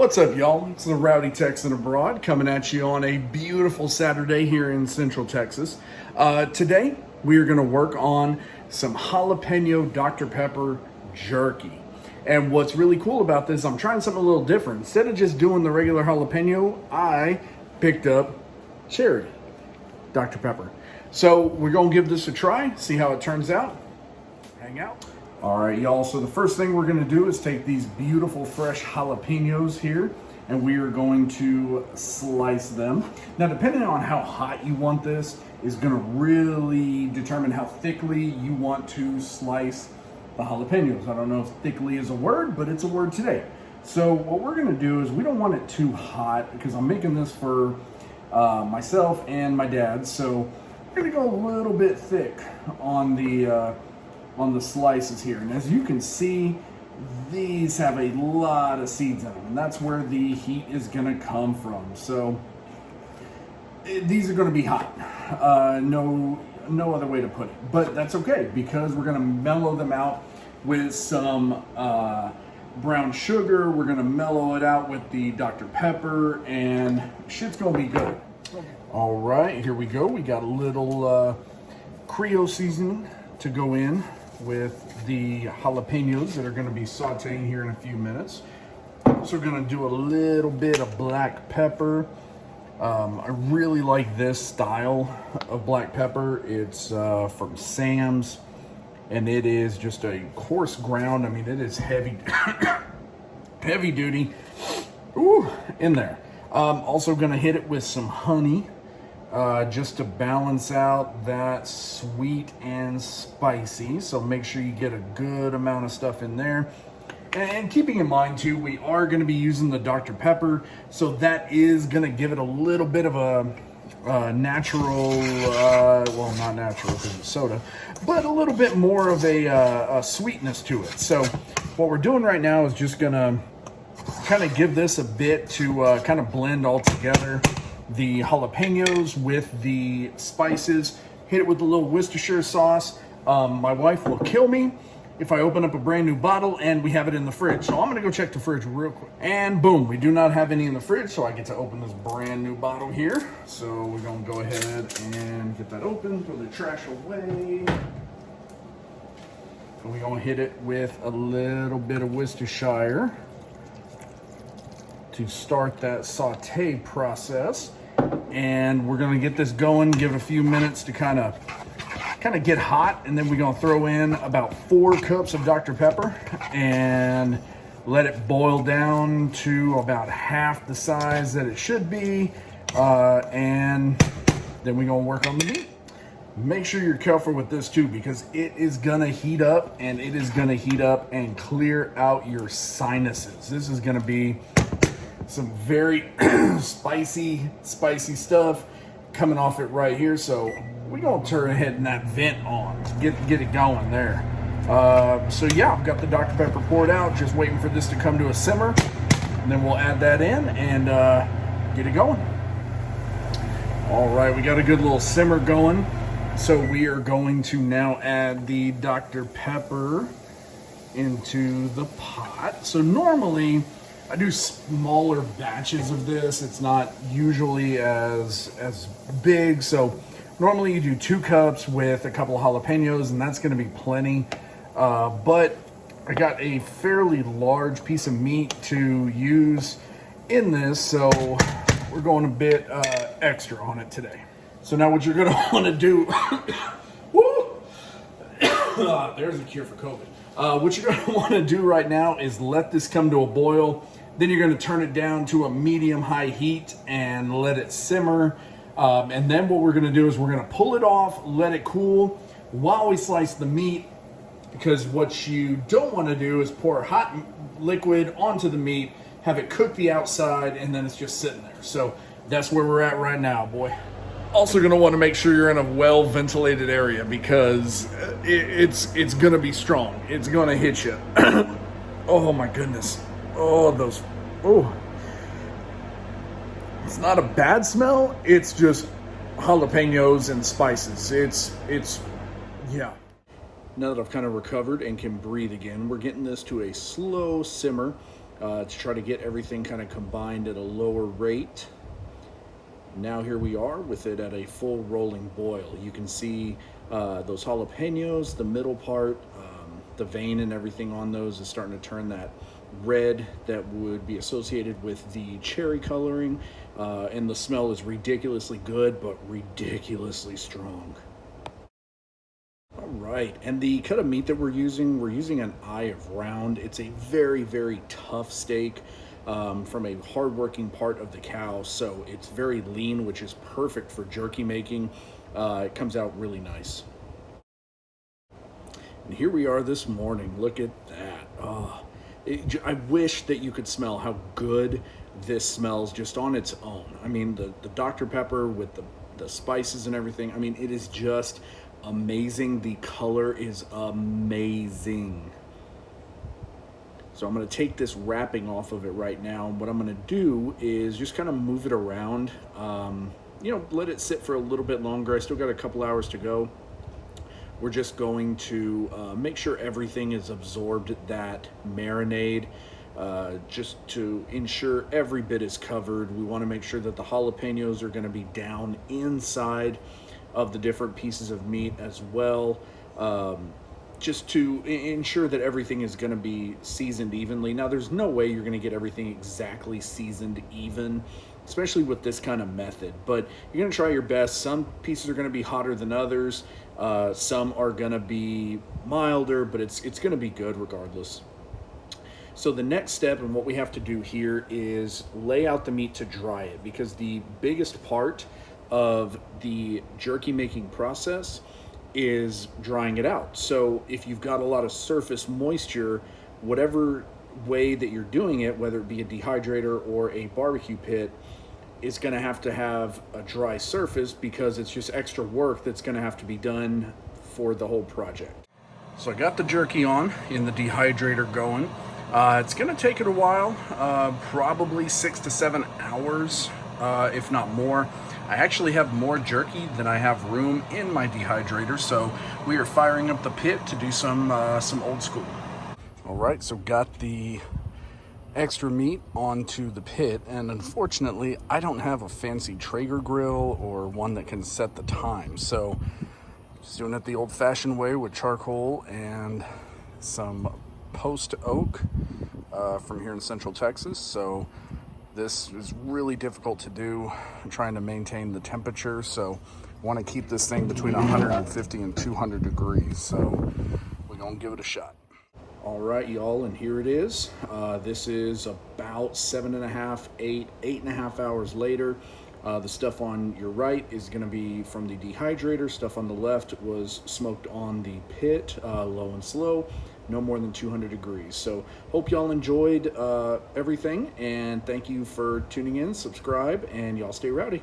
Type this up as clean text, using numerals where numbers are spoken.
What's up, y'all? It's the Rowdy Texan Abroad coming at you on a beautiful Saturday here in Central Texas. Today, we are going to work on some jalapeno Dr. Pepper jerky. And what's really cool about this, I'm trying something a little different. Instead of just doing the regular jalapeno, I picked up cherry Dr. Pepper. So we're going to give this a try, see how it turns out. Hang out. All right, y'all, so the first thing we're gonna do is take these beautiful fresh jalapenos here, and we are going to slice them. Now, depending on how hot you want this is gonna really determine how thickly you want to slice the jalapenos. I don't know if thickly is a word, but it's a word today. So what we're gonna do is we don't want it too hot because I'm making this for myself and my dad. So we're gonna go a little bit thick on the slices here. And as you can see, these have a lot of seeds in them, and that's where the heat is gonna come from. So these are gonna be hot. No other way to put it, but that's okay because we're gonna mellow them out with some brown sugar. We're gonna mellow it out with the Dr. Pepper, and shit's gonna be good. All right, here we go. We got a little Creole seasoning to go in with the jalapenos that are going to be sauteing here in a few minutes. Also going to do a little bit of black pepper. I really like this style of black pepper. It's from Sam's, and it is just a coarse ground. I mean, it is heavy, heavy duty. Ooh, in there. Also going to hit it with some honey. Just to balance out that sweet and spicy. So make sure you get a good amount of stuff in there. And keeping in mind too, we are going to be using the Dr. Pepper. So that is going to give it a little bit of a natural, well, not natural because it's soda, but a little bit more of a sweetness to it. So what we're doing right now is just going to kind of give this a bit to kind of blend all together. The jalapenos with the spices, hit it with a little Worcestershire sauce. My wife will kill me if I open up a brand new bottle and we have it in the fridge. So I'm gonna go check the fridge real quick. And boom, we do not have any in the fridge, so I get to open this brand new bottle here. So we're gonna go ahead and get that open, throw the trash away. And we're gonna hit it with a little bit of Worcestershire to start that saute process. And we're gonna get this going, give it a few minutes to kind of get hot, and then we're gonna throw in about 4 cups of Dr. Pepper and let it boil down to about half the size that it should be, and then we're gonna work on the meat. Make sure you're careful with this too, because it is gonna heat up, and it is gonna heat up and clear out your sinuses. This is gonna be some very spicy stuff coming off it right here. So we're gonna turn ahead and that vent on to get it going there. So yeah, I've got the Dr. Pepper poured out, just waiting for this to come to a simmer, and then we'll add that in and get it going. All right, we got a good little simmer going. So we are going to now add the Dr. Pepper into the pot. So normally I do smaller batches of this. It's not usually as big. So normally you do 2 cups with a couple of jalapenos, and that's going to be plenty. But I got a fairly large piece of meat to use in this, so we're going a bit extra on it today. So now what you're going to want to do, woo, there's a cure for COVID. What you're going to want to do right now is let this come to a boil. Then you're going to turn it down to a medium-high heat and let it simmer. And then what we're going to do is we're going to pull it off, let it cool while we slice the meat, because what you don't want to do is pour hot liquid onto the meat, have it cook the outside, and then it's just sitting there. So that's where we're at right now, boy. Also going to want to make sure you're in a well-ventilated area, because it's going to be strong. It's going to hit you. Oh my goodness. Oh, those, oh. It's not a bad smell. It's just jalapenos and spices. It's, yeah. Now that I've kind of recovered and can breathe again, we're getting this to a slow simmer. to try to get everything kind of combined at a lower rate. Now here we are with it at a full rolling boil. You can see those jalapenos, the middle part, the vein and everything on those is starting to turn that red that would be associated with the cherry coloring, and the smell is ridiculously good but ridiculously strong. All right, and the cut of meat that we're using an eye of round. It's a very, very tough steak, from a hardworking part of the cow, so it's very lean, which is perfect for jerky making. It comes out really nice. And here we are this morning. Look at that. Oh, I wish that you could smell how good this smells just on its own. I mean, the Dr. Pepper with the spices and everything. I mean, it is just amazing. The color is amazing. So I'm going to take this wrapping off of it right now. What I'm going to do is just kind of move it around, let it sit for a little bit longer. I still got a couple hours to go. We're just going to make sure everything is absorbed that marinade, just to ensure every bit is covered. We want to make sure that the jalapenos are going to be down inside of the different pieces of meat as well, just to ensure that everything is going to be seasoned evenly. Now, there's no way you're going to get everything exactly seasoned even, especially with this kind of method, but you're going to try your best. Some pieces are going to be hotter than others. Some are going to be milder, but it's going to be good regardless. So the next step and what we have to do here is lay out the meat to dry it, because the biggest part of the jerky making process is drying it out. So if you've got a lot of surface moisture, whatever way that you're doing it, whether it be a dehydrator or a barbecue pit, is going to have a dry surface, because it's just extra work that's going to have to be done for the whole project. So I got the jerky on in the dehydrator going. It's going to take it a while, probably 6 to 7 hours, if not more. I actually have more jerky than I have room in my dehydrator, so we are firing up the pit to do some old school. All right, so got the extra meat onto the pit, and unfortunately I don't have a fancy Traeger grill or one that can set the time, so just doing it the old-fashioned way with charcoal and some post oak from here in Central Texas. So this is really difficult to do. I'm trying to maintain the temperature, so I want to keep this thing between 150 and 200 degrees, so we're gonna give it a shot. All right, y'all, and here it is. This is about 7.5, 8.5 hours later. The stuff on your right is going to be from the dehydrator. Stuff on the left was smoked on the pit, low and slow, no more than 200 degrees. So hope y'all enjoyed everything, and thank you for tuning in. Subscribe, and y'all stay rowdy.